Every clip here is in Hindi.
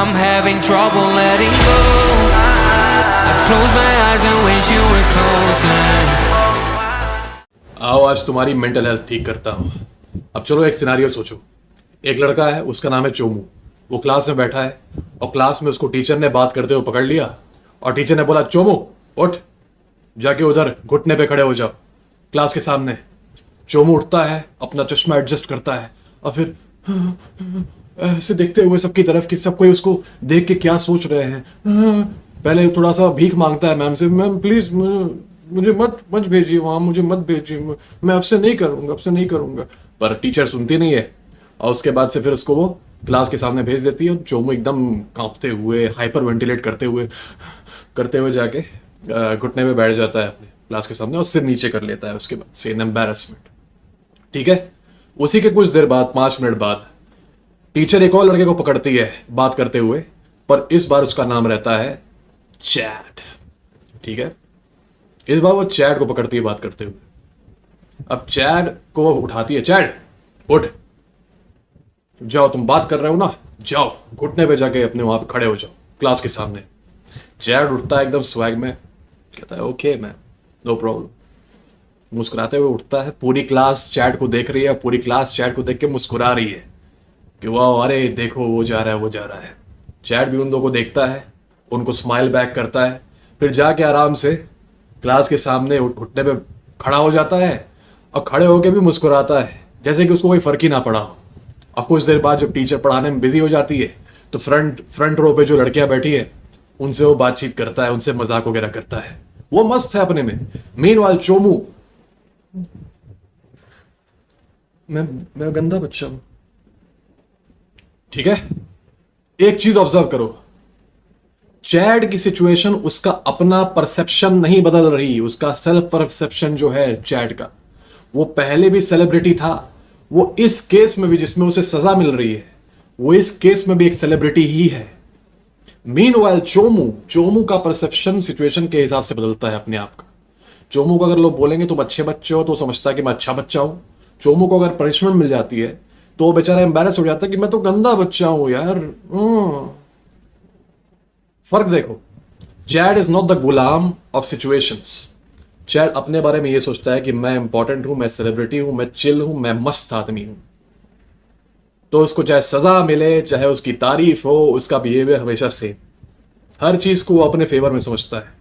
I'm having trouble letting go. I close my eyes and wish you were closer. आओ आज तुम्हारी मेंटल हेल्थ ठीक करता हूँ। अब चलो एक सिनारियो सोचो। एक लड़का है, उसका नाम है चोमू। वो क्लास में बैठा है और क्लास में उसको टीचर ने बात करते हुए पकड़ लिया और टीचर ने बोला, चोमू उठ, जाके उधर घुटने पे खड़े हो जाओ क्लास के सामने। चोमू उठता है, अपना चश्मा एडजस्ट करता है और फिर ऐसे देखते हुए सबकी तरफ कि सब कोई उसको देख के क्या सोच रहे हैं। पहले थोड़ा सा भीख मांगता है मैम से, मैम प्लीज मुझे मत भेजिए वहाँ, मुझे मत भेजिए, मैं आपसे नहीं करूँगा। पर टीचर सुनती नहीं है और उसके बाद से फिर उसको वो क्लास के सामने भेज देती है। चोमू एकदम कांपते हुए, हाइपर वेंटिलेट करते हुए जाके घुटने पे बैठ जाता है अपने क्लास के सामने और सिर नीचे कर लेता है। उसके बाद से इन एम्बैरेसमेंट। ठीक है, उसी के कुछ देर बाद, 5 मिनट बाद, टीचर एक और लड़के को पकड़ती है बात करते हुए, पर इस बार उसका नाम रहता है चैड। ठीक है, इस बार वो चैड को पकड़ती है बात करते हुए। अब चैड को वो उठाती है, चैड उठ, जाओ, तुम बात कर रहे हो ना, जाओ घुटने पे जाके अपने वहां पे खड़े हो जाओ क्लास के सामने। चैड उठता है एकदम स्वैग में, कहता है ओके मैम, नो प्रॉब्लम। मुस्कुराते हुए उठता है। पूरी क्लास चैड को देख रही है, पूरी क्लास चैड को देख के मुस्कुरा रही है कि वाह, अरे देखो वो जा रहा है। चैड भी उन लोगों को देखता है, उनको स्माइल बैक करता है, फिर जाके आराम से क्लास के सामने घुटने पे खड़ा हो जाता है और खड़े होके भी मुस्कुराता है जैसे कि उसको कोई फर्क ही ना पड़ा हो। और कुछ देर बाद जब टीचर पढ़ाने में बिजी हो जाती है तो फ्रंट रो पे जो लड़कियां बैठी है उनसे वो बातचीत करता है, उनसे मजाक वगैरह करता है। वो मस्त है अपने में। मीनवाइल चोमू, मैं गंदा बच्चा हूं। ठीक है, एक चीज ऑब्जर्व करो, चैड की सिचुएशन उसका अपना परसेप्शन नहीं बदल रही, उसका सेल्फ परसेप्शन जो है चैड का, वो पहले भी सेलिब्रिटी था, वो इस केस में भी जिसमें उसे सजा मिल रही है, वो इस केस में भी एक सेलिब्रिटी ही है। मीनवाइल चोमू का परसेप्शन सिचुएशन के हिसाब से बदलता है अपने आप का। चोमू को अगर लोग बोलेंगे तुम अच्छे बच्चे हो तो समझता है कि मैं अच्छा बच्चा हूं। चोमू को अगर पनिशमेंट मिल जाती है तो वो बेचारा एम्बैरेस हो जाता है कि मैं तो गंदा बच्चा हूं यार। फर्क देखो, Chad is not the Ghulam of situations. Chad अपने बारे में ये सोचता है कि मैं इंपॉर्टेंट हूं, मैं सेलिब्रिटी हूं, मैं चिल हूं, मैं मस्त आदमी हूं। तो उसको चाहे सजा मिले, चाहे उसकी तारीफ हो, उसका बिहेवियर हमेशा सेम। हर चीज को वो अपने फेवर में समझता है।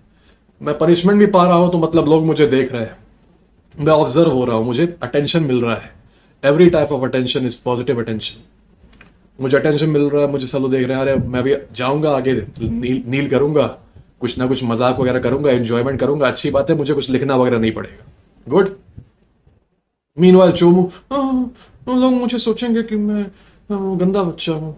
मैं पनिशमेंट भी पा रहा हूं तो मतलब लोग मुझे देख रहे हैं, मैं ऑब्जर्व हो रहा हूं, मुझे अटेंशन मिल रहा है। Every type of attention is positive attention. मुझे अटेंशन मिल रहा है, मुझे सब लोग देख रहे हैं, अरे मैं भी जाऊंगा आगे, नील करूंगा, कुछ ना कुछ मजाक वगैरह करूंगा, एंजॉयमेंट करूंगा, अच्छी बात है, मुझे कुछ लिखना वगैरह नहीं पड़ेगा। गुड। मीनवाइल चोमू, लोग मुझे सोचेंगे कि मैं गंदा बच्चा हूं।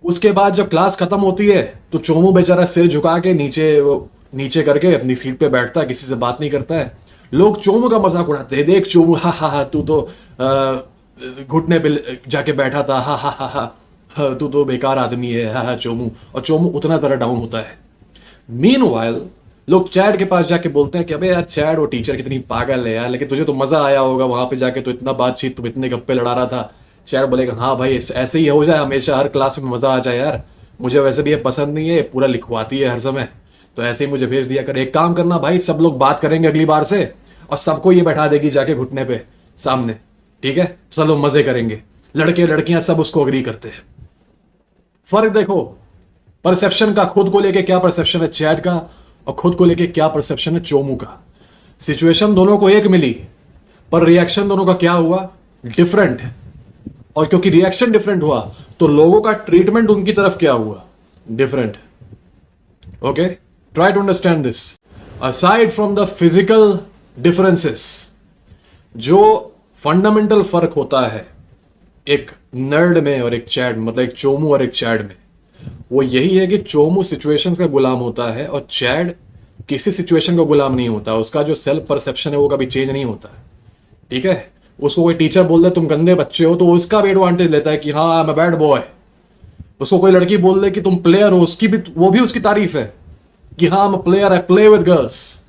उसके बाद जब क्लास खत्म होती है तो चोमू बेचारा सिर झुका के नीचे करके अपनी सीट पे बैठता है, किसी से बात नहीं करता है। लोग चोमू का मजाक उड़ाते हैं, देख चोमू, हा तू तो घुटने पे जाके बैठा था, हा तू तो बेकार आदमी है, हा चोमू। और चोमू उतना ज़रा डाउन होता है। मीनवाइल लोग चैड के पास जाके बोलते हैं कि अबे यार चैड, वो टीचर कितनी पागल है यार, लेकिन तुझे तो मजा आया होगा वहां पे जाके, तो इतना बातचीत, तुम इतने गप्पे लड़ा रहा था। चैड बोलेगा, हाँ भाई ऐसे ही हो जाए हमेशा, हर क्लास में मजा आ जाए यार, मुझे वैसे भी ये पसंद नहीं है, पूरा लिखवाती है हर समय, तो ऐसे ही मुझे भेज दिया कर। एक काम करना भाई, सब लोग बात करेंगे अगली बार से और सबको ये बैठा देगी जाके घुटने पे सामने, ठीक है, सब लोग मजे करेंगे। लड़के लड़कियां सब उसको अग्री करते हैं। फर्क देखो परसेप्शन का, खुद को लेके क्या परसेप्शन है चैड का और खुद को लेके क्या परसेप्शन है चोमू का। सिचुएशन दोनों को एक मिली पर रिएक्शन दोनों का क्या हुआ, डिफरेंट है। और क्योंकि रिएक्शन डिफरेंट हुआ तो लोगों का ट्रीटमेंट उनकी तरफ क्या हुआ, different. Okay, try to understand this. Aside from the physical differences, जो फंडामेंटल फर्क होता है एक नर्ड में और एक चैड, मतलब एक चोमू और एक चैड में, वो यही है कि चोमू सिचुएशंस का गुलाम होता है और चैड किसी सिचुएशन का गुलाम नहीं होता। उसका जो सेल्फ परसेप्शन है वो कभी चेंज नहीं होता। ठीक है, उसको कोई टीचर बोल दे तुम गंदे बच्चे हो तो उसका भी एडवांटेज लेता है कि हाँ मैं बैड बॉय। उसको कोई लड़की बोल दे कि तुम प्लेयर हो, उसकी भी, वो भी उसकी तारीफ है कि हाँ मैं player, I play with girls.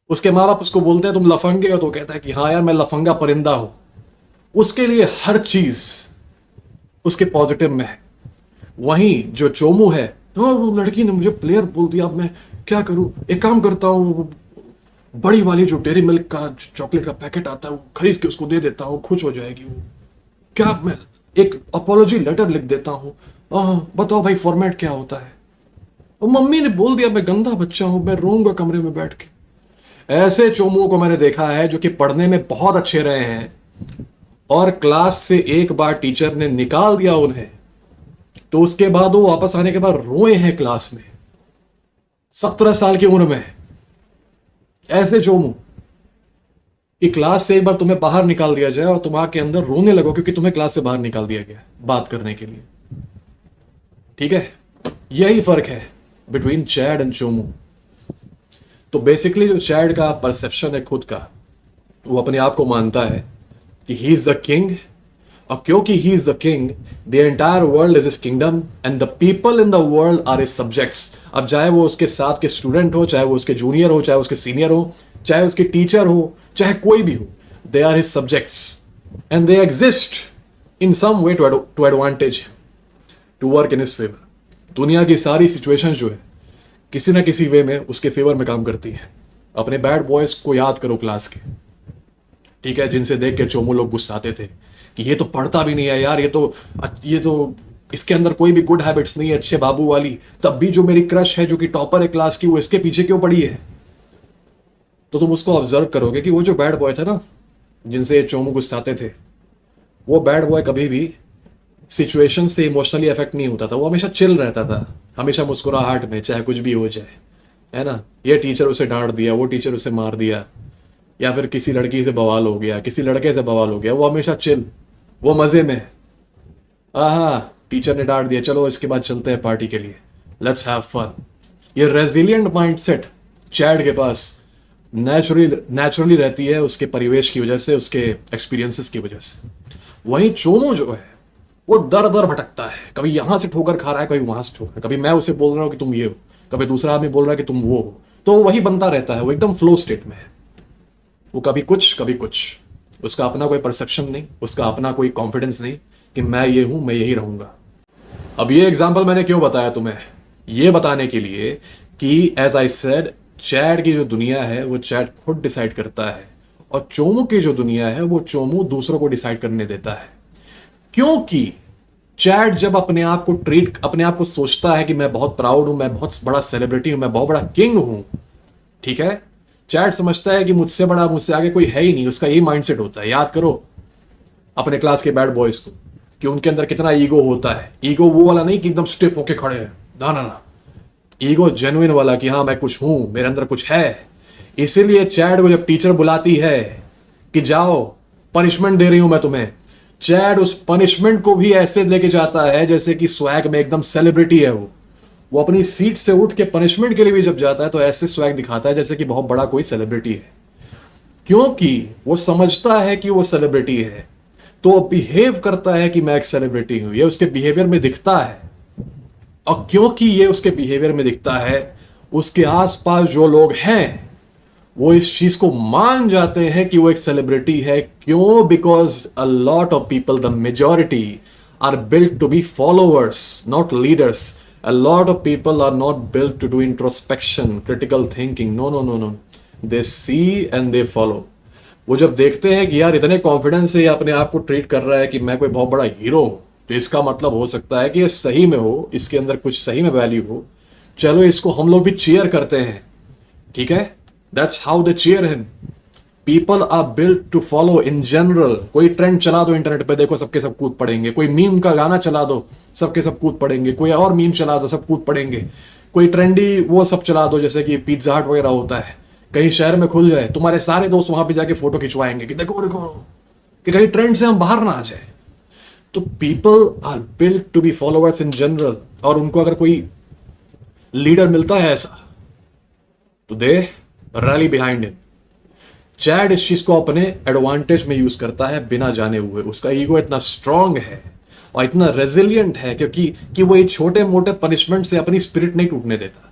उसके माँ बाप उसको बोलते हैं तुम लफंगे हो तो कहता है कि हाँ यार मैं लफंगा परिंदा हूं। उसके लिए हर चीज उसके पॉजिटिव में है। वहीं जो चोमू है, हाँ वो लड़की ने मुझे प्लेयर बोल दिया, अब मैं क्या करूं, एक काम करता हूँ, बड़ी वाली जो डेयरी मिल्क का चॉकलेट का पैकेट आता है वो खरीद के उसको दे देता हूँ, खुश हो जाएगी वो। क्या मैं एक अपोलॉजी लेटर लिख देता हूँ, बताओ भाई फॉर्मेट क्या होता है। और मम्मी ने बोल दिया मैं गंदा बच्चा हूं, मैं रोऊंगा कमरे में बैठ के। ऐसे चोमुओं को मैंने देखा है जो कि पढ़ने में बहुत अच्छे रहे हैं और क्लास से एक बार टीचर ने निकाल दिया उन्हें, तो उसके बाद वो वापस आने के बाद रोए हैं क्लास में 17 साल की उम्र में। ऐसे चोमू कि क्लास से एक बार तुम्हें बाहर निकाल दिया जाए और तुम आके अंदर रोने लगो क्योंकि तुम्हें क्लास से बाहर निकाल दिया गया बात करने के लिए। ठीक है, यही फर्क है बिटवीन चैड एंड चोमू। तो बेसिकली जो चैड का परसेप्शन है खुद का, वो अपने आप को मानता है कि ही इज द किंग, और क्योंकि he is the king the entire world is his kingdom and the people in the world are his subjects. अब चाहे वो उसके साथ के स्टूडेंट हो, चाहे वो उसके जूनियर हो, चाहे उसके सीनियर हो, चाहे उसके टीचर हो, चाहे कोई भी हो, they are his subjects and they exist in some way to advantage to work in his favour. दुनिया की सारी सिचुएशन जो है किसी ना किसी वे में उसके फेवर में काम करती है। अपने बैड बॉयज को याद करो क्लास के, ठीक है, जिनसे देख के चोमू लोग गुस्साते थे कि ये तो पढ़ता भी नहीं है यार, ये तो इसके अंदर कोई भी गुड हैबिट्स नहीं है, अच्छे बाबू वाली। तब भी जो मेरी क्रश है जो कि टॉपर है क्लास की, वो इसके पीछे क्यों पड़ी है। तो तुम उसको ऑब्जर्व करोगे कि वो जो बैड बॉय थे ना, जिनसे चोमू गुस्साते थे, वो बैड बॉय कभी भी सिचुएशन से इमोशनली अफेक्ट नहीं होता था। वो हमेशा चिल रहता था, हमेशा मुस्कुराहट में, चाहे कुछ भी हो जाए, है ना। ये टीचर उसे डांट दिया, वो टीचर उसे मार दिया, या फिर किसी लड़की से बवाल हो गया, किसी लड़के से बवाल हो गया, वो हमेशा चिल, वो मजे में। टीचर ने डांट दिया, चलो इसके बाद चलते हैं पार्टी के लिए, लेट्स हैव फन। ये रेजिलियंट माइंडसेट चैड के पास नेचुरली रहती है, उसके परिवेश की वजह से, उसके एक्सपीरियंसेस की वजह से। वहीं चोमो जो है वो दर दर भटकता है, कभी यहां से ठोकर खा रहा है, कभी वहां से ठोकर, कभी मैं उसे बोल रहा हूं कि तुम ये हो, कभी दूसरा आदमी बोल रहा है कि तुम वो हो, तो वही बनता रहता है। वो एकदम फ्लो स्टेट में है, वो कभी कुछ कभी कुछ, उसका अपना कोई परसेप्शन नहीं, उसका अपना कोई कॉन्फिडेंस नहीं कि मैं ये हूं, मैं यही रहूंगा। अब ये एग्जाम्पल मैंने क्यों बताया तुम्हें, ये बताने के लिए कि एज आई सेड, चैड की जो दुनिया है वो चैड खुद डिसाइड करता है, और चोमू की जो दुनिया है वो चोमू दूसरों को डिसाइड करने देता है। क्योंकि चैड जब अपने आप को सोचता है कि मैं बहुत प्राउड हूं, मैं बहुत बड़ा सेलिब्रिटी हूं, मैं बहुत बड़ा किंग हूं, ठीक है, चैड समझता है कि मुझसे बड़ा, मुझसे आगे कोई है ही नहीं। उसका यही माइंडसेट होता है। याद करो अपने क्लास के बैड बॉयज को कि उनके अंदर कितना ईगो होता है। ईगो वो वाला नहीं कि एकदम स्टिफ होके खड़े हैं, ना ना ना, ईगो जेन्युइन वाला कि हाँ मैं कुछ हूं, मेरे अंदर कुछ है। इसीलिए चैड को जब टीचर बुलाती है कि जाओ पनिशमेंट दे रही हूं मैं तुम्हें, चैड उस पनिशमेंट को भी ऐसे लेके जाता है जैसे कि स्वैग में एकदम सेलिब्रिटी है। वो अपनी सीट से उठ के पनिशमेंट के लिए भी जब जाता है तो ऐसे स्वैग दिखाता है जैसे कि बहुत बड़ा कोई सेलिब्रिटी है, क्योंकि वो समझता है कि वो सेलिब्रिटी है, तो वो बिहेव करता है कि मैं एक सेलिब्रिटी हूं। ये उसके बिहेवियर में दिखता है, और क्योंकि ये उसके बिहेवियर में दिखता है, उसके आसपास जो लोग हैं वो इस चीज को मान जाते हैं कि वो एक सेलिब्रिटी है। क्यों? Because a lot of people, the majority, are built to be followers, not leaders. A lot of people are not built to do introspection, critical thinking. No, no, no, no. They see and they follow. वो जब देखते हैं कि यार इतने कॉन्फिडेंस से ये अपने आप को ट्रीट कर रहा है कि मैं कोई बहुत बड़ा हीरो हूँ, तो इसका मतलब हो सकता है कि ये सही में हो, इसके अंदर कुछ सही में वैल्यू हो, चलो इसको हम लोग भी चीयर करते हैं। ठीक है, that's how they cheer him. People are built to follow in general. कोई ट्रेंड चला दो इंटरनेट पे, देखो सबके सब कूद पड़ेंगे। कोई मीम का गाना चला दो, सबके सब कूद पड़ेंगे। कोई और मीम चला दो, सब कूद पड़ेंगे। कोई ट्रेंडी वो सब चला दो, जैसे कि पिज्जा हट वगैरह होता है, कहीं शहर में खुल जाए, तुम्हारे सारे दोस्त वहां पे जाके फोटो खिंचवाएंगे कि देखो देखो, कि कहीं ट्रेंड से हम बाहर ना आ जाए। तो people are built to be followers in general, और उनको अगर कोई लीडर मिलता है ऐसा, तो they rally behind him. Chad इस चीज को अपने एडवांटेज में यूज करता है बिना जाने हुए। उसका ईगो इतना स्ट्रांग है और इतना रेजिलियंट है क्योंकि वो ये छोटे मोटे पनिशमेंट से अपनी स्पिरिट नहीं टूटने देता।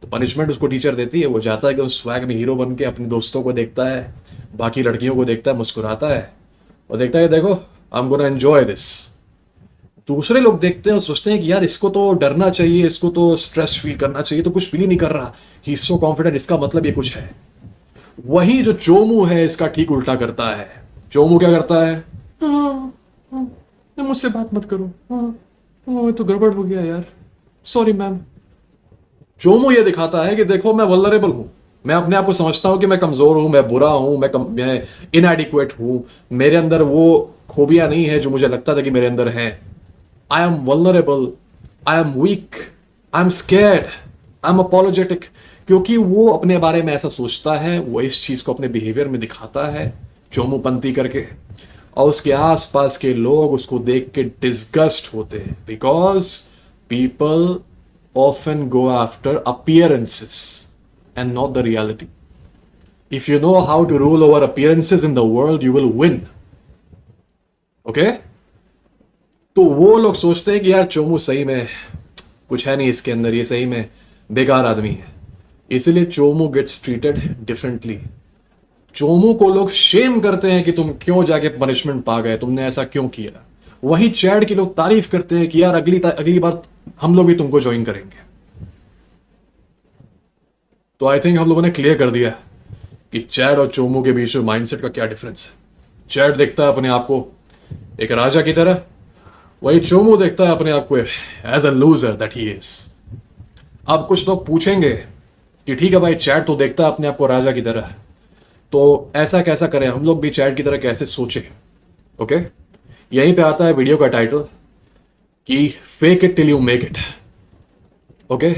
तो पनिशमेंट उसको टीचर देती है, वो जाता है कि उस स्वैग में हीरो बन के अपने दोस्तों को देखता है, बाकी लड़कियों को देखता है, मुस्कुराता है और देखता है देखो I am gonna enjoy this. दूसरे लोग देखते हैं और सोचते हैं कि यार इसको तो डरना चाहिए, इसको तो स्ट्रेस फील करना चाहिए, तो कुछ फील ही नहीं कर रहा, ही सो कॉन्फिडेंट, इसका मतलब ये कुछ है। वही जो चोमू है इसका ठीक उल्टा करता है। चोमू क्या करता है? हाँ, हाँ, मुझसे बात मत करो, हाँ, हाँ, तो गड़बड़ हो गया यार, सॉरी मैम। चोमू ये दिखाता है कि देखो मैं वल्नरेबल हूं, मैं अपने आप को समझता हूं कि मैं कमजोर हूं, मैं बुरा हूं, मैं इनएडिक्वेट हूं, मेरे अंदर वो खूबियां नहीं है जो मुझे लगता था कि मेरे अंदर है। I am vulnerable, I am weak, I am scared, I am apologetic. क्योंकि वो अपने बारे में ऐसा सोचता है, वो इस चीज को अपने बिहेवियर में दिखाता है चोमूपंती करके, और उसके आसपास के लोग उसको देख के डिस्गस्ट होते हैं, because people often go after appearances and not the reality. If you know how to rule over appearances in the world, you will win. Okay? तो वो लोग सोचते हैं कि यार चोमू सही में कुछ है नहीं इसके अंदर, ये सही में बेकार आदमी है, इसलिए Chomu gets treated differently. Chomu को लोग शेम करते हैं कि तुम क्यों जाके पनिशमेंट पा गए, तुमने ऐसा क्यों किया। वहीं चैड की लोग तारीफ करते हैं कि यार अगली बार हम लोग भी तुमको ज्वाइन करेंगे। तो आई थिंक हम लोगों ने क्लियर कर दिया कि चैड और चोमू के बीच में माइंडसेट का क्या डिफरेंस है। चैड देखता है अपने आप को एक राजा की तरह, वही चोमू देखता है अपने आप को as a loser that he is. अब कुछ लोग पूछेंगे कि ठीक है भाई, चैड तो देखता है अपने आप को राजा की तरह, तो ऐसा कैसा करें हम लोग भी चैड की तरह कैसे सोचें। ओके, यहीं पे आता है वीडियो का टाइटल कि fake it till you make it. Okay,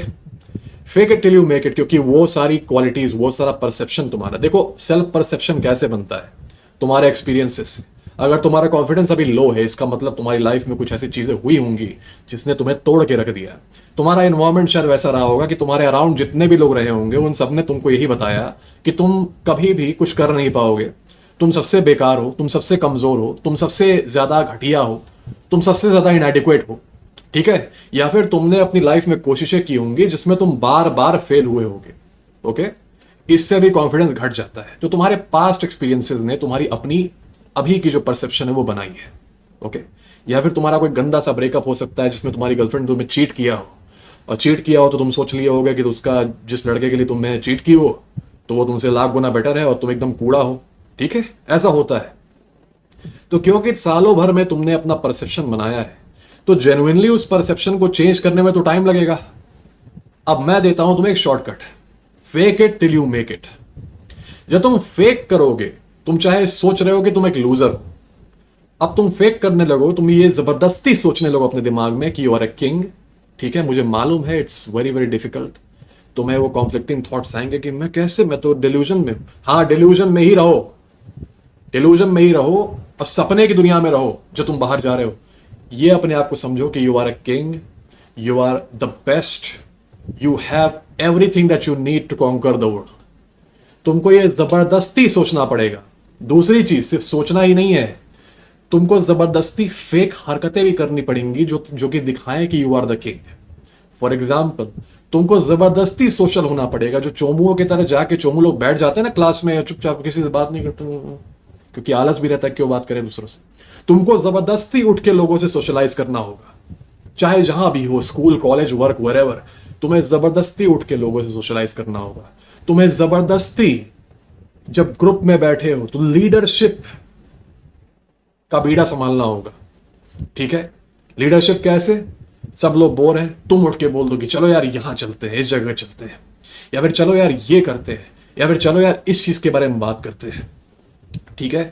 fake it till you make it, क्योंकि वो सारी क्वालिटीज, वो सारा परसेप्शन तुम्हारा, देखो सेल्फ परसेप्शन कैसे बनता है तुम्हारे एक्सपीरियंसेस से। अगर तुम्हारा कॉन्फिडेंस अभी लो है, इसका मतलब तुम्हारी लाइफ में कुछ ऐसी चीजें हुई होंगी जिसने तुम्हें तोड़ के रख दिया। तुम्हारा इन्वायरमेंट शायद वैसा रहा होगा कि तुम्हारे अराउंड जितने भी लोग रहे होंगे उन सब ने तुमको यही बताया कि तुम कभी भी कुछ कर नहीं पाओगे, तुम सबसे बेकार हो, तुम सबसे कमजोर हो, तुम सबसे ज्यादा घटिया हो, तुम सबसे ज्यादा इनएडिक्वेट हो। ठीक है, या फिर तुमने अपनी लाइफ में कोशिशें की होंगी जिसमें तुम बार बार फेल हुए होगे। ओके, इससे भी कॉन्फिडेंस घट जाता है। जो तुम्हारे पास्ट एक्सपीरियंसेस ने तुम्हारी अपनी अभी की जो परसेप्शन है वो बनाई है। ओके, या फिर तुम्हारा कोई गंदा सा ब्रेकअप हो सकता है जिसमें तुम्हारी गर्लफ्रेंड तुम्हें चीट किया हो, और चीट किया हो तो तुम सोच लिया होगा कि उसका जिस लड़के के लिए तुमने चीट की हो तो वो तुमसे लाख गुना बेटर है और तुम एकदम कूड़ा हो। ठीक है, ऐसा होता है। तो क्योंकि सालों भर में तुमने अपना परसेप्शन बनाया है, तो जेन्युइनली उस परसेप्शन को चेंज करने में तो टाइम लगेगा। अब मैं देता हूं तुम्हें एक shortcut, fake it till you make it. जब तुम फेक करोगे, तुम चाहे सोच रहे हो कि तुम एक लूजर हो, अब तुम फेक करने लगो, तुम ये जबरदस्ती सोचने लगो अपने दिमाग में कि यू आर अ किंग। ठीक है, मुझे मालूम है इट्स वेरी वेरी डिफिकल्ट, तुम्हें वो कॉन्फ्लिक्टिंग थॉट्स आएंगे कि मैं कैसे, मैं तो डिल्यूजन में हूं। हाँ, डिल्यूजन में ही रहो, डिल्यूजन में ही रहो और सपने की दुनिया में रहो जो तुम बाहर जा रहे हो। ये अपने आप को समझो कि you are a king, you are the best, you have everything that you need to conquer the world. तुमको ये जबरदस्ती सोचना पड़ेगा। दूसरी चीज सिर्फ सोचना ही नहीं है, तुमको जबरदस्ती फेक हरकतें भी करनी पड़ेंगी जो कि दिखाएं कि you are the king. For example, तुमको जबरदस्ती सोशल होना पड़ेगा, जो चोमुओं की तरह जाके चोमू लोग बैठ जाते हैं ना क्लास में, चुपचाप किसी से बात नहीं करते क्योंकि आलस भी रहता है, क्यों बात करें दूसरों से। तुमको जबरदस्ती उठ के लोगों से सोशलाइज करना होगा, चाहे जहां भी हो, स्कूल, कॉलेज, वर्क, वेरेवर, तुम्हें जबरदस्ती उठ के लोगों से सोशलाइज करना होगा। तुम्हें जबरदस्ती जब ग्रुप में बैठे हो तो लीडरशिप का बीड़ा संभालना होगा। ठीक है, लीडरशिप कैसे? सब लोग बोर हैं, तुम उठ के बोल दो कि चलो यार यहां चलते हैं, इस जगह चलते हैं, या फिर चलो यार ये करते हैं, या फिर चलो यार इस चीज के बारे में बात करते हैं। ठीक है,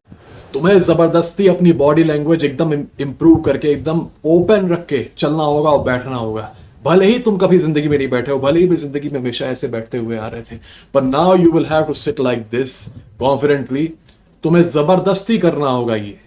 तुम्हें जबरदस्ती अपनी बॉडी लैंग्वेज एकदम इंप्रूव करके एकदम ओपन रख के चलना होगा और बैठना होगा। भले ही तुम कभी जिंदगी में नहीं बैठे हो, भले ही भी जिंदगी में हमेशा ऐसे बैठते हुए आ रहे थे, पर now you will have to sit like this confidently. तुम्हें जबरदस्ती करना होगा ये।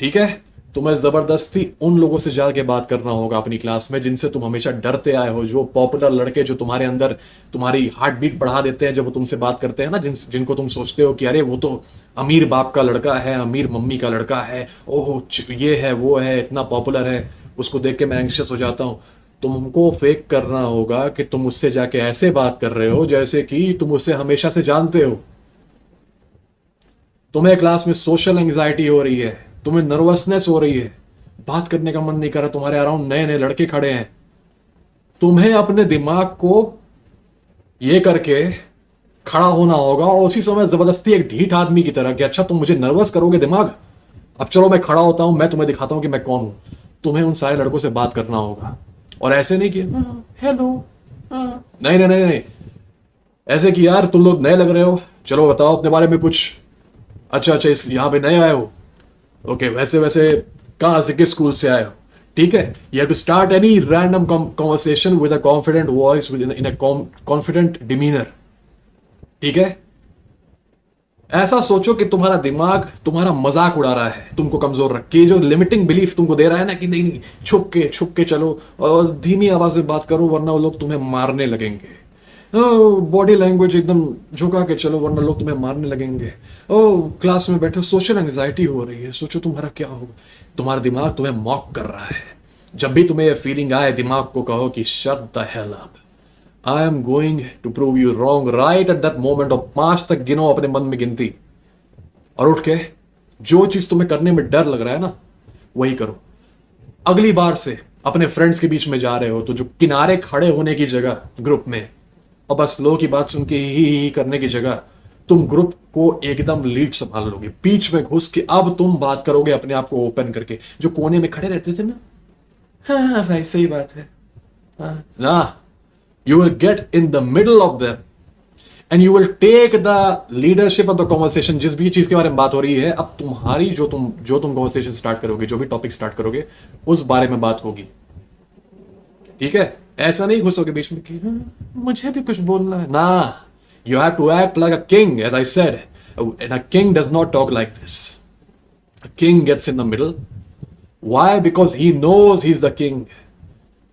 ठीक है, तुम्हें जबरदस्ती उन लोगों से जाके बात करना होगा अपनी क्लास में जिनसे तुम हमेशा डरते आए हो, जो पॉपुलर लड़के जो तुम्हारे अंदर तुम्हारी हार्ट बीट बढ़ा देते हैं जब वो तुमसे बात करते हैं ना, जिनको तुम सोचते हो कि अरे वो तो अमीर बाप का लड़का है, अमीर मम्मी का लड़का है, ओह ये है वो है, इतना पॉपुलर है, उसको देख के मैं एंग्शियस हो जाता हूँ। तुमको फेक करना होगा कि तुम उससे जाके ऐसे बात कर रहे हो जैसे कि तुम उससे हमेशा से जानते हो। तुम्हें क्लास में सोशल एंग्जाइटी हो रही है, तुम्हें नर्वसनेस हो रही है, बात करने का मन नहीं कर रहा, तुम्हारे अराउंड नए नए लड़के खड़े हैं, तुम्हें अपने दिमाग को ये करके खड़ा होना होगा और उसी समय जबरदस्ती एक ढीठ आदमी की तरह कि अच्छा तुम मुझे नर्वस करोगे दिमाग, अब चलो मैं खड़ा होता हूं, मैं तुम्हें दिखाता हूं कि मैं कौन हूं। तुम्हें उन सारे लड़कों से बात करना होगा और ऐसे नहीं कि हेलो, नहीं नहीं नहीं नहीं, ऐसे कि यार तुम लोग नए लग रहे हो, चलो बताओ अपने बारे में कुछ, अच्छा अच्छा इस यहाँ पे नए आए हो, ओके वैसे वैसे कहाँ से, किस स्कूल से आए हो, ठीक है। You have to start any random conversation with a confident voice, in a confident demeanour, ठीक है। ऐसा सोचो कि तुम्हारा दिमाग तुम्हारा मजाक उड़ा रहा है, तुमको कमजोर रख के, जो लिमिटिंग बिलीफ तुमको दे रहा है ना कि नहीं नहीं छुप के चलो और धीमी आवाज में बात करो वरना वो लोग तुम्हें मारने लगेंगे, बॉडी लैंग्वेज एकदम झुका के चलो वरना लोग तुम्हें मारने लगेंगे, ओ क्लास में बैठो सोशल एंग्जाइटी हो रही है, सोचो तुम्हारा क्या होगा। तुम्हारा दिमाग तुम्हें मॉक कर रहा है। जब भी तुम्हें ये फीलिंग आए, दिमाग को कहो कि shut the hell up, I am going to prove you wrong right at that moment. और 5 तक गिनो अपने मन में गिनती और उठ के जो चीज तुम्हें करने में डर लग रहा है ना वही करो। अगली बार से अपने फ्रेंड्स के बीच में जा रहे हो तो जो किनारे खड़े होने की जगह ग्रुप में और बस लोगों की बात सुन के ही करने की जगह तुम ग्रुप को एकदम लीड संभाल लोगे, बीच में घुस के अब तुम बात करोगे अपने आप को ओपन करके। जो कोने में खड़े रहते थे ना, हाँ भाई सही बात है, हाँ ना, you will get in the middle of them and you will take the leadership of the conversation। जिस भी चीज के बारे में बात हो रही है, अब तुम्हारी जो तुम conversation स्टार्ट करोगे, जो भी टॉपिक स्टार्ट करोगे उस बारे में बात होगी, ठीक है। ऐसा नहीं घुसोगे बीच में कि मुझे भी कुछ बोलना है ना। You have to act like a king, as I said, and a king does not talk like this. A king gets in the middle. Why? Because he knows he's the king.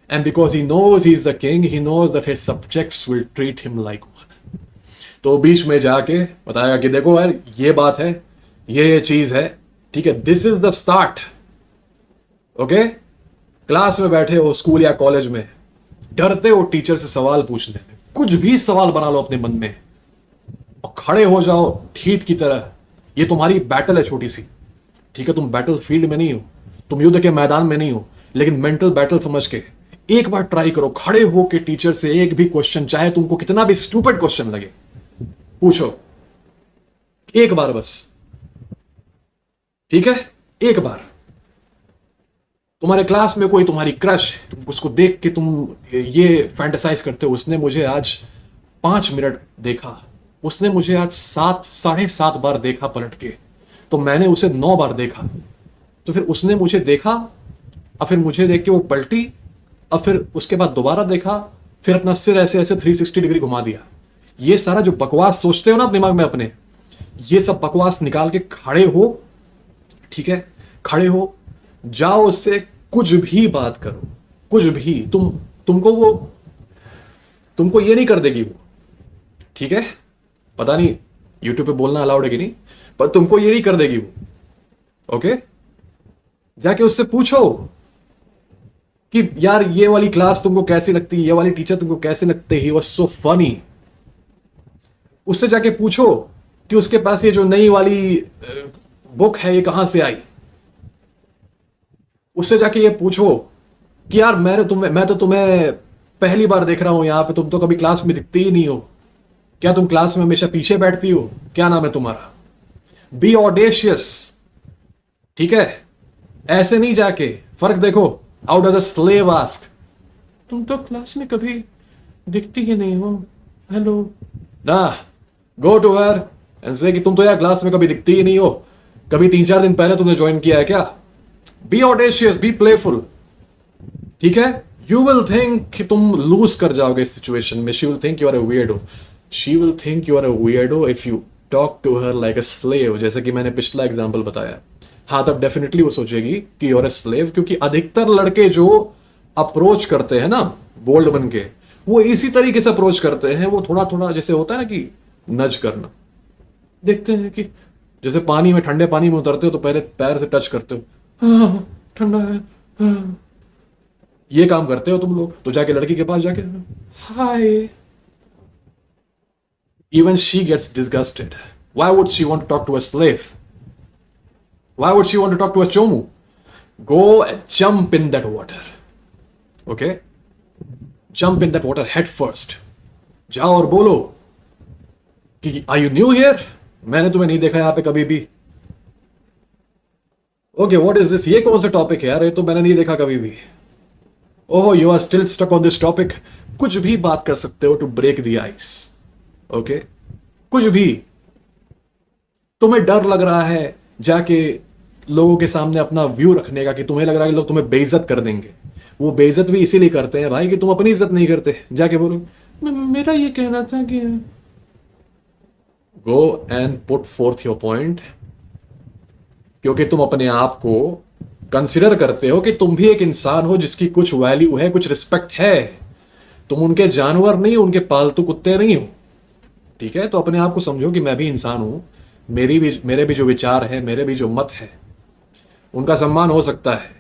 And because he knows he's the king, he knows that his subjects will treat him like one. तो बीच में जाके बताएगा कि देखो यार ये बात है, ये चीज है, ठीक है, this is the start, okay. Class में बैठे हो स्कूल या कॉलेज में, डरते हो टीचर से सवाल पूछने में, कुछ भी सवाल बना लो अपने मन में और खड़े हो जाओ ठीठ की तरह। ये तुम्हारी बैटल है छोटी सी, ठीक है। तुम बैटल फील्ड में नहीं हो, तुम युद्ध के मैदान में नहीं हो, लेकिन मेंटल बैटल समझ के एक बार ट्राई करो, खड़े हो के टीचर से एक भी क्वेश्चन, चाहे तुमको कितना भी स्टूपिड क्वेश्चन लगे, पूछो एक बार बस, ठीक है। एक बार तुम्हारे क्लास में कोई तुम्हारी क्रश, तुम उसको देख के तुम ये फैंटेसाइज करते हो, उसने मुझे आज 5 मिनट देखा, उसने मुझे आज 7-7.5 बार देखा पलट के, तो मैंने उसे 9 बार देखा, तो फिर उसने मुझे देखा और फिर मुझे देख के वो पलटी और फिर उसके बाद दोबारा देखा, फिर अपना सिर ऐसे ऐसे 360 डिग्री घुमा दिया। ये सारा जो बकवास सोचते हो ना दिमाग में अपने, ये सब बकवास निकाल के खड़े हो, ठीक है, खड़े हो जाओ, उससे कुछ भी बात करो, कुछ भी, तुमको ये नहीं कर देगी वो, ठीक है। पता नहीं यूट्यूब पे बोलना अलाउड है कि नहीं, पर तुमको ये नहीं कर देगी वो, ओके। जाके उससे पूछो कि यार ये वाली क्लास तुमको कैसी लगती है, ये वाली टीचर तुमको कैसे लगते, ही वाज सो फनी। उससे जाके पूछो कि उसके पास ये जो नई वाली बुक है ये कहां से आई। उससे जाके ये पूछो कि यार मैं तो तुम्हें पहली बार देख रहा हूं यहां पे, तुम तो कभी क्लास में दिखती ही नहीं हो, क्या तुम क्लास में हमेशा पीछे बैठती हो, क्या नाम है तुम्हारा। बी ऑडेशियस, ठीक है। ऐसे नहीं जाके फर्क देखो। How does a slave ask, तुम तो क्लास में कभी दिखती ही नहीं हो, हेलो ना, गो टू हर एंड से कि तुम तो यार क्लास में कभी दिखती ही नहीं हो, कभी 3-4 दिन पहले तुमने ज्वाइन किया है क्या। बी ऑडेशियस, बी प्लेफुल, ठीक है। यू विल थिंक कि तुम लूज कर जाओगे इस सिचुएशन में। She will think you are a weirdo, she will think you are a weirdo if you talk to her like a slave, जैसे कि मैंने पिछला एग्जाम्पल बताया। हाँ, तब डेफिनेटली वो सोचेगी कि यू आर अ स्लेव, क्योंकि अधिकतर लड़के जो अप्रोच करते हैं ना बोल्ड बन के, वो इसी तरीके से अप्रोच करते हैं। वो थोड़ा थोड़ा जैसे होता है ना कि नज करना, देखते हैं कि जैसे पानी में, ठंडे पानी में उतरते हो तो पहले पैर से टच करते हो, हाँ ठंडा है, हाँ, ये काम करते हो तुम लोग। तो जाके लड़की के पास जाके हाय, even she gets disgusted. Why would she want to talk to a slave? Why would she want to talk to a chomu? Go and jump in that water. Okay? Jump in that water head first. जाओ और बोलो कि are you new here? मैंने तुम्हें नहीं देखा यहां पे कभी भी. Okay, what is this? ये कौन सा टॉपिक है यार? ये तो मैंने नहीं देखा कभी भी. Oh, you are still stuck on this topic. कुछ भी बात कर सकते हो to break the ice. Okay, कुछ भी. तुम्हें डर लग रहा है जाके लोगों के सामने अपना व्यू रखने का, कि तुम्हें लग रहा है कि लोग तुम्हें बेइज्जत कर देंगे. वो बेइज्जत भी इसीलिए करते हैं भाई कि तुम अपनी इज्जत नहीं करते. जाके बोलो मेरा ये कहना था कि. Go and put fourth your point. क्योंकि तुम अपने आप को कंसिडर करते हो कि तुम भी एक इंसान हो जिसकी कुछ वैल्यू है, कुछ रिस्पेक्ट है. तुम उनके जानवर नहीं हो, उनके पालतू कुत्ते नहीं हो. ठीक है? तो अपने आप को समझो कि मैं भी इंसान हूं. मेरे भी जो विचार है, मेरे भी जो मत है, उनका सम्मान हो सकता है.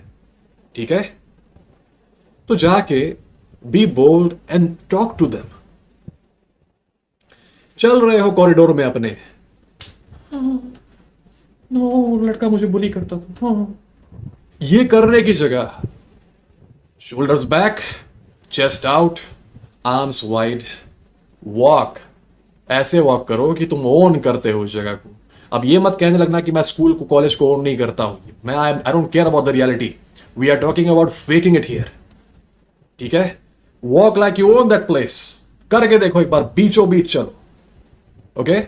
ठीक है? तो जाके be bold and talk to them. चल रहे हो कॉरिडोर में अपने, नो लड़का मुझे बुली करता था, ये करने की जगह shoulders back, chest out, arms wide, walk. ऐसे वॉक करो कि तुम ओन करते हो उस जगह को. अब ये मत कहने लगना कि मैं स्कूल को, कॉलेज को ओन नहीं करता हूं. मैं I don't care about the reality. We are talking about faking it here. ठीक है? Walk like you own that place. करके देखो एक बार, बीचों बीच चलो. Okay?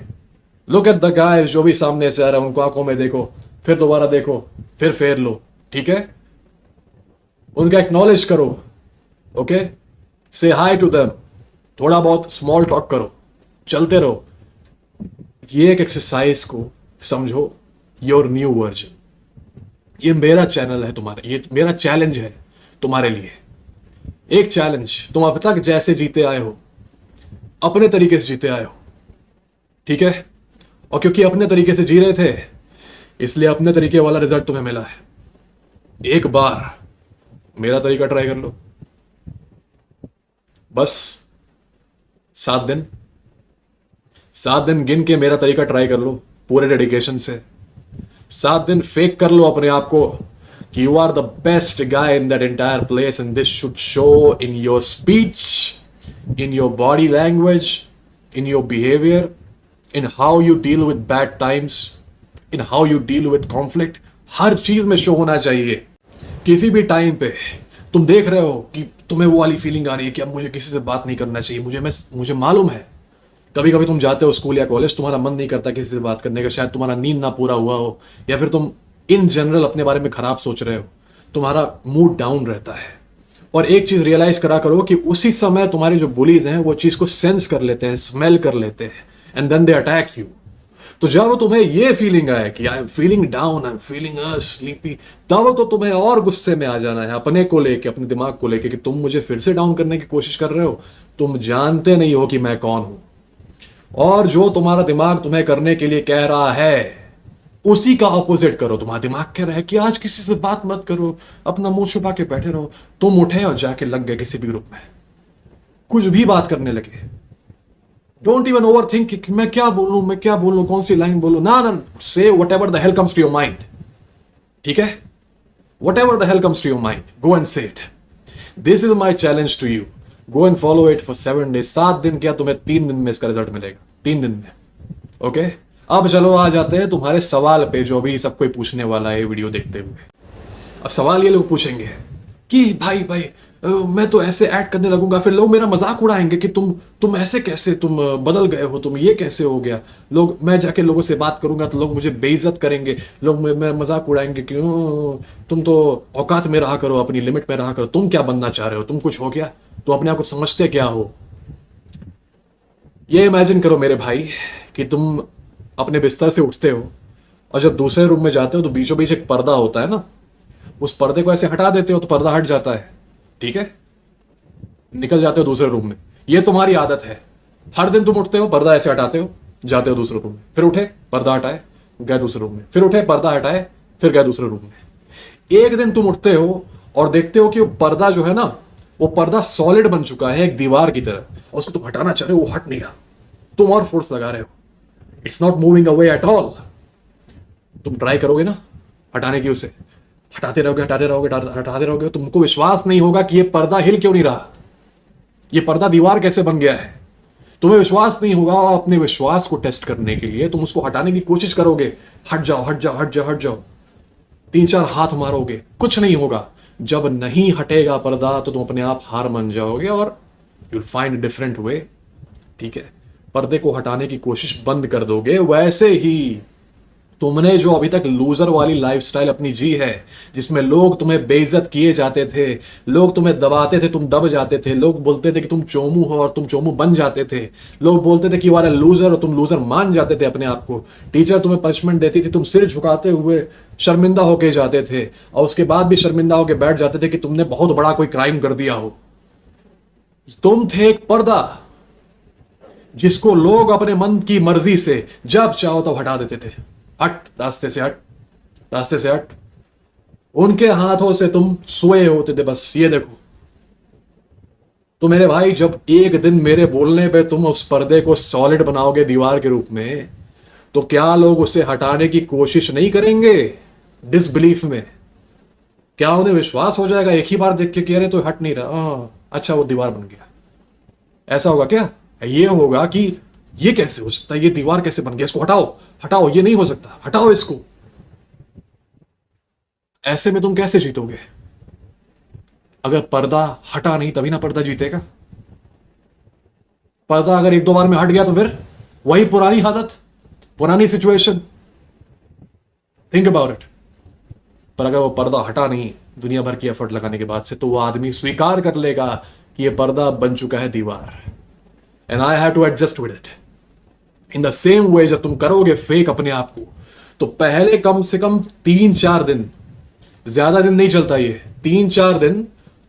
Look at the guys जो भी सामने से आ रहा है, उनको आंखों में देखो, फिर दोबारा देखो, फिर फेर लो. ठीक है? उनका एक्नॉलेज करो. ओके? से हाई टू देम. थोड़ा बहुत स्मॉल टॉक करो. चलते रहो. ये एक एक्सरसाइज को समझो योर न्यू वर्जन. ये मेरा चैनल है तुम्हारा, ये मेरा चैलेंज है तुम्हारे लिए. एक चैलेंज. तुम अब तक जैसे जीते आए हो, अपने तरीके से जीते आए हो. ठीक है? और क्योंकि अपने तरीके से जी रहे थे, इसलिए अपने तरीके वाला रिजल्ट तुम्हें मिला है. एक बार मेरा तरीका ट्राई कर लो. बस 7 दिन, 7 दिन गिन के मेरा तरीका ट्राई कर लो पूरे डेडिकेशन से. 7 दिन फेक कर लो अपने आप को कि you are the best guy in that entire place, and this should show in your speech, in your body language, in your behaviour, in how you deal with bad times, in how you deal with conflict. हर चीज में शो होना चाहिए. किसी भी टाइम पे तुम देख रहे हो कि तुम्हें वो वाली फीलिंग आ रही है कि अब मुझे किसी से बात नहीं करना चाहिए. मुझे मालूम है कभी कभी तुम जाते हो स्कूल या कॉलेज, तुम्हारा मन नहीं करता किसी से बात करने का, शायद तुम्हारा नींद ना पूरा हुआ हो, या फिर तुम इन जनरल अपने बारे में खराब सोच रहे हो, तुम्हारा मूड डाउन रहता है. और एक चीज रियलाइज करा करो कि उसी समय तुम्हारे जो बुलीज हैं वो चीज को सेंस कर लेते हैं, स्मेल कर लेते हैं, and then they attack you. तो जब तुम्हें ये फीलिंग आए कि I am feeling down, I am feeling sleepy, तब तो तुम्हें और गुस्से में आ जाना है अपने को लेके, अपने दिमाग को लेके, कि तुम मुझे फिर से डाउन करने की कोशिश कर रहे हो. तुम जानते नहीं हो कि मैं कौन हूं. और जो तुम्हारा दिमाग तुम्हें करने के लिए कह रहा है, उसी का ऑपोजिट करो. तुम्हारा दिमाग कह रहा है कि आज किसी से बात मत करो, अपना मुंह छुपा के बैठे रहो. तुम उठे और जाके लग गए किसी भी ग्रुप में, कुछ भी बात करने लगे. डोंट इवन ओवर थिंक कि मैं क्या बोलूं, कौन सी लाइन बोलूं. ना, say whatever the hell comes to your mind. ठीक है? Whatever the hell comes to your mind, go and say it. This is my challenge to you. Go and follow it for 7 days. 7 दिन क्या, तुम्हें 3 दिन में इसका रिजल्ट मिलेगा. 3 दिन में. ओके? अब चलो आ जाते हैं तुम्हारे सवाल पे, जो अभी सब कोई पूछने वाला है वीडियो देखते हुए. अब सवाल ये लोग पूछेंगे कि भाई मैं तो ऐसे एक्ट करने लगूंगा, फिर लोग मेरा मजाक उड़ाएंगे कि तुम ऐसे कैसे, तुम बदल गए हो, तुम ये कैसे हो गया. मैं जाके लोगों से बात करूंगा तो लोग मुझे बेइज्जत करेंगे, लोग मैं मजाक उड़ाएंगे कि तुम तो औकात में रहा करो, अपनी लिमिट में रहा करो. तुम क्या बनना चाह रहे हो? तुम कुछ हो गया? तुम अपने आप को समझते क्या हो? ये इमेजिन करो मेरे भाई कि तुम अपने बिस्तर से उठते हो और जब दूसरे रूम में जाते हो तो बीचों बीच एक पर्दा होता है ना, उस पर्दे को ऐसे हटा देते हो तो पर्दा हट जाता है. ठीक है? निकल जाते हो दूसरे रूम में. ये तुम्हारी आदत है. हर दिन तुम उठते हो, पर्दा ऐसे हटाते हो, जाते हो दूसरे रूम में, फिर उठे, पर्दा हटाए, गए दूसरे रूम में, फिर उठे, पर्दा हटाए, फिर गए दूसरे रूम में. एक दिन तुम उठते हो और देखते हो कि वो पर्दा जो है ना, वो पर्दा सॉलिड बन चुका है एक दीवार की तरह, और उसको तुम हटाना चाह रहे हो, वो हट नहीं रहा. तुम और फोर्स लगा रहे हो. It's not moving away at all. तुम ट्राई करोगे ना हटाने की उसे, हटाते रहोगे हटाते रहोगे हटाते रहोगे, तुमको विश्वास नहीं होगा कि ये पर्दा हिल क्यों नहीं रहा, ये पर्दा दीवार कैसे बन गया है। तुम्हें विश्वास नहीं होगा और अपने विश्वास को टेस्ट करने के लिए तुम उसको हटाने की कोशिश करोगे। हट जाओ हट जाओ हट जाओ हट जाओ, 3-4 हाथ मारोगे, कुछ नहीं होगा। जब नहीं हटेगा पर्दा तो तुम अपने आप हार मान जाओगे और यूल फाइंड डिफरेंट वे। ठीक है, पर्दे को हटाने की कोशिश बंद कर दोगे। वैसे ही तुमने जो अभी तक लूजर वाली लाइफस्टाइल अपनी जी है, जिसमें लोग तुम्हें बेइज्जत किए जाते थे, लोग तुम्हें दबाते थे, तुम दब जाते थे, लोग बोलते थे कि तुम चोमू हो और तुम चोमू बन जाते थे, लोग बोलते थे कि यू आर ए लूजर और तुम लूजर मान जाते थे अपने आप को, टीचर तुम्हें पनिशमेंट देती थी, तुम सिर झुकाते हुए शर्मिंदा होके जाते थे और उसके बाद भी शर्मिंदा होके बैठ जाते थे कि तुमने बहुत बड़ा कोई क्राइम कर दिया हो। तुम थे एक पर्दा जिसको लोग अपने मन की मर्जी से जब चाहो तब हटा देते थे। हट, रास्ते से हट, रास्ते से हट। उनके हाथों से तुम सोए होते थे बस। ये देखो, तो मेरे भाई जब एक दिन मेरे बोलने पे तुम उस पर्दे को सॉलिड बनाओगे दीवार के रूप में, तो क्या लोग उसे हटाने की कोशिश नहीं करेंगे डिसबिलीफ में? क्या उन्हें विश्वास हो जाएगा एक ही बार देख के कि अरे तो हट नहीं रहा, अच्छा वो दीवार बन गया? ऐसा होगा क्या? ये होगा कि ये कैसे हो सकता है, ये दीवार कैसे बन गया, इसको हटाओ हटाओ, ये नहीं हो सकता, हटाओ इसको। ऐसे में तुम कैसे जीतोगे? अगर पर्दा हटा नहीं तभी ना पर्दा जीतेगा। पर्दा अगर 1-2 बार में हट गया तो फिर वही पुरानी हालत, पुरानी सिचुएशन। Think about it. पर अगर वो पर्दा हटा नहीं दुनिया भर की एफर्ट लगाने के बाद से, तो वो आदमी स्वीकार कर लेगा कि ये पर्दा बन चुका है दीवार, and I have to adjust with it. In the same way जब तुम करोगे फेक अपने आप को, तो पहले कम से कम 3-4 दिन, ज्यादा दिन नहीं चलता ये, 3-4 दिन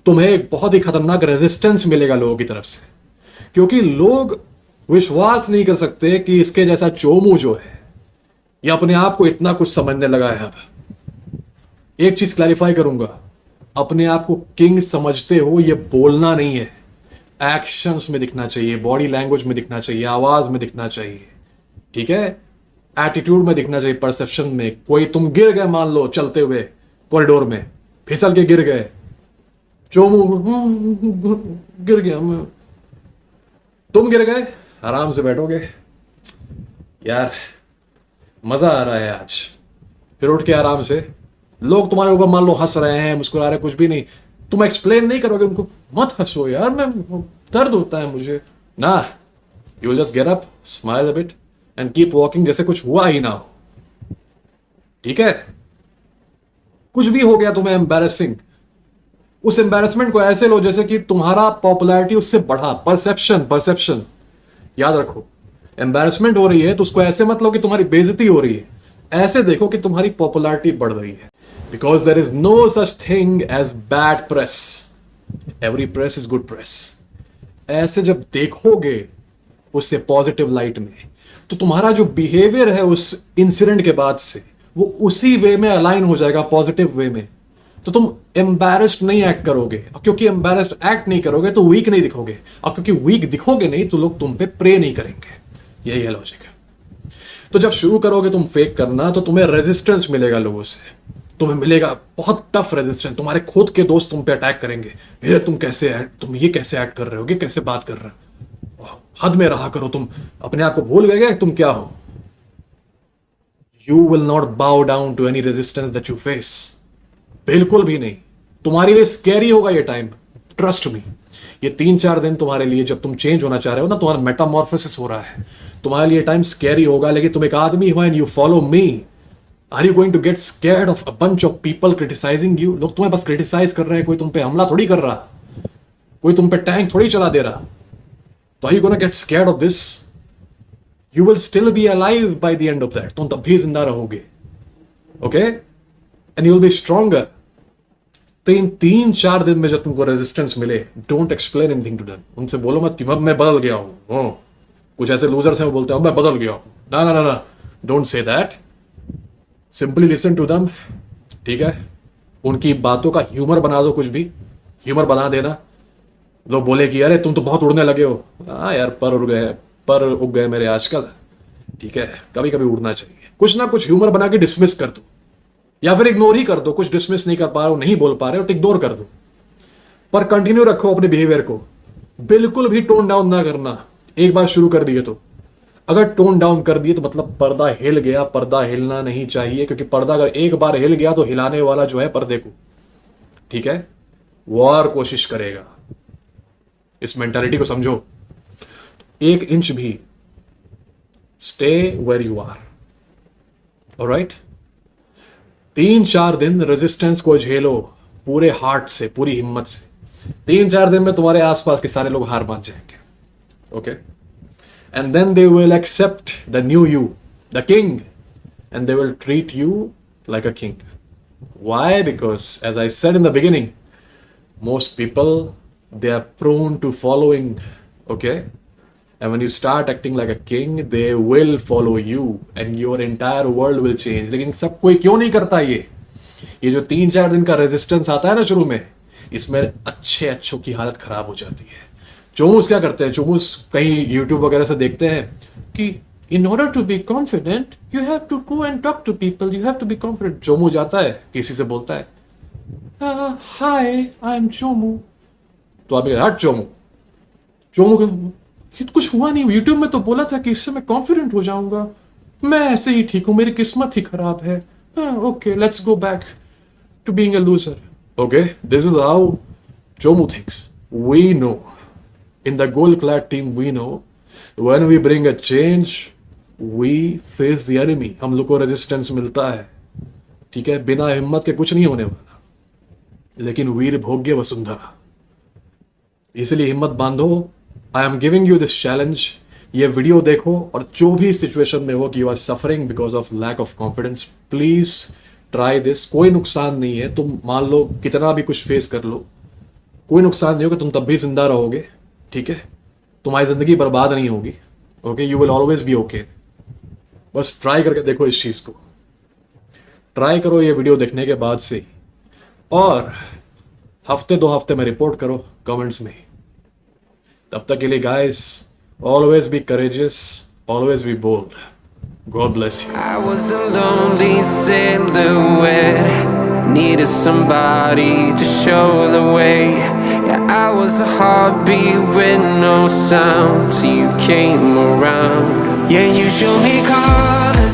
तुम्हें एक बहुत ही खतरनाक रेजिस्टेंस मिलेगा लोगों की तरफ से, क्योंकि लोग विश्वास नहीं कर सकते कि इसके जैसा चोमू जो है ये अपने आप को इतना कुछ समझने लगा है। अब एक चीज क्लैरिफाई करूंगा, अपने आप को किंग समझते हो, ये बोलना नहीं है, एक्शंस में दिखना चाहिए, बॉडी लैंग्वेज में दिखना चाहिए, आवाज में दिखना चाहिए, ठीक है, एटीट्यूड में दिखना चाहिए, परसेप्शन में। कोई तुम गिर गए मान लो चलते हुए कॉरिडोर में, फिसल के गिर गए, चोमू गिर गया मैं, तुम गिर गए, आराम से बैठोगे, यार मजा आ रहा है आज, फिर उठ के आराम से, लोग तुम्हारे ऊपर मान लो हंस रहे हैं, मुस्कुरा रहे हैं, कुछ भी नहीं, तुम एक्सप्लेन नहीं करोगे उनको, मत हंसो यार, मैं दर्द होता है मुझे ना, you will just get up, smile a bit and keep walking, जैसे कुछ हुआ ही ना हो। ठीक है, कुछ भी हो गया तुम्हें एम्बैरेसिंग, उस एम्बैरेसमेंट को ऐसे लो जैसे कि तुम्हारा पॉपुलैरिटी उससे बढ़ा। परसेप्शन, परसेप्शन याद रखो, एम्बैरेसमेंट हो रही है तो उसको ऐसे मत लो कि तुम्हारी बेइज्जती हो रही है, ऐसे देखो कि तुम्हारी पॉपुलैरिटी बढ़ रही है। Because there is no such thing as bad press, every press is good press. ऐसे जब देखोगे उससे पॉजिटिव लाइट में, तो तुम्हारा जो बिहेवियर है उस इंसिडेंट के बाद से वो उसी वे में अलाइन हो जाएगा, पॉजिटिव वे में। तो तुम एम्बैरेस्ड नहीं एक्ट करोगे, क्योंकि एम्बैरेस्ड एक्ट नहीं करोगे तो वीक नहीं दिखोगे, और क्योंकि वीक दिखोगे नहीं तो लोग तुम पे प्रे नहीं करेंगे। यही है लॉजिक। तो जब शुरू करोगे तुम फेक करना, तो तुम्हें रेजिस्टेंस मिलेगा लोगों से, तुम्हें मिलेगा बहुत टफ रेजिस्टेंस, तुम्हारे खुद के दोस्त तुम पे अटैक करेंगे, ये तुम कैसे तुम ये कैसे एक्ट कर रहे हो, ये कैसे बात कर रहे हो, हद में रहा करो, तुम अपने आप को भूल गए क्या तुम क्या हो। You will not bow down to any resistance that you face, बिल्कुल भी नहीं। तुम्हारे लिए स्कैरी होगा ये टाइम, ट्रस्ट मी। ये 3-4 दिन तुम्हारे लिए, जब तुम चेंज होना चाह रहे हो ना, तुम्हारा मेटामॉर्फोसिस हो रहा है, तुम्हारे लिए टाइम स्कैरी होगा। लेकिन तुम एक आदमी हो and you follow me, are you going to get scared of a bunch of people criticising you? लोग तुम्हें बस क्रिटिसाइज कर रहे हैं, कोई तुम पे हमला थोड़ी कर रहा, कोई तुम पे टैंक थोड़ी चला दे रहा। तो are you gonna get scared of this? You will still be alive by the end of that, तुम तब भी जिंदा रहोगे, okay, and you will be stronger. तो इन 3-4 दिन में जब तुमको रेजिस्टेंस मिले, don't explain anything to them. उनसे बोलो मत कि मैं बदल गया हूं। कुछ ऐसे लूजर्स हैं वो बोलते हैं मैं बदल गया हूं, ना ना ना ना, don't say that. Simply listen to them, ठीक है, उनकी बातों का ह्यूमर बना दो, कुछ भी ह्यूमर बना देना। लोग बोले कि अरे तुम तो बहुत उड़ने लगे हो, हाँ यार पर उग गए मेरे आजकल, ठीक है, कभी कभी उड़ना चाहिए, कुछ ना कुछ ह्यूमर बना के डिसमिस कर दो, या फिर इग्नोर ही कर दो, कुछ डिसमिस नहीं कर पा रहे हो, नहीं बोल पा रहे हो तो इग्नोर कर दो, पर कंटिन्यू रखो अपने बिहेवियर को, बिल्कुल भी टोन डाउन ना करना। एक बार शुरू कर दिए तो, अगर टोन डाउन कर दिए तो मतलब पर्दा हिल गया। पर्दा हिलना नहीं चाहिए, क्योंकि पर्दा अगर एक बार हिल गया तो हिलाने वाला जो है पर्दे को, ठीक है, वो और कोशिश करेगा। इस मेंटालिटी को समझो। 1 इंच भी stay where you are, alright. 3-4 दिन रेजिस्टेंस को झेलो पूरे हार्ट से, पूरी हिम्मत से। 3-4 दिन में तुम्हारे आसपास के सारे लोग हार मान जाएंगे, okay. And then they will accept the new you, the king, and they will treat you like a king. Why? Because as I said in the beginning, most people, they are prone to following, okay, and when you start acting like a king, they will follow you and your entire world will change. लेकिन सब कोई क्यों नहीं करता? ये जो 3-4 दिन का रेजिस्टेंस आता है ना शुरू में, इसमें अच्छों की हालत खराब हो जाती है। चोमूस क्या करते हैं? चोमूस कहीं यूट्यूब वगैरह से देखते हैं कि in order to be confident you have to go and talk to people, you have to be confident। Chomu जाता है, किसी से बोलता है हाय आई एम चोमू, तो आप हट चोमू। चोमू के कुछ हुआ नहीं, यूट्यूब में तो बोला था कि इससे मैं कॉन्फिडेंट हो जाऊंगा, मैं ऐसे ही ठीक हूं, मेरी किस्मत ही खराब है। Okay, let's go back to being a loser. Okay, this is how Chomu thinks. We know in the gold clad team, we know when we bring a change we face the enemy. हम लोग को रेजिस्टेंस मिलता है, ठीक है, बिना हिम्मत के कुछ नहीं होने वाला, लेकिन वीर भोग्य वसुंधरा, इसलिए हिम्मत बांधो। I am giving you this challenge. ये वीडियो देखो और जो भी सिचुएशन में हो कि you are suffering because of lack of confidence, please try this. कोई नुकसान नहीं है, तुम मान लो कितना भी कुछ फेस कर लो, कोई नुकसान नहीं होगा, तुम तब भी जिंदा रहोगे, ठीक है, तुम्हारी जिंदगी बर्बाद नहीं होगी, okay, you will always be okay. बस ट्राई करके देखो इस चीज को, ट्राई करो ये वीडियो देखने के बाद से, और हफ्ते 2 हफ्ते में रिपोर्ट करो कमेंट्स में। तब तक के लिए guys, always be courageous, always be bold. God bless you. I was a lonely silhouette, needed somebody to show the way. Yeah, I was a heartbeat with no sound till you came around. Yeah, you showed me colors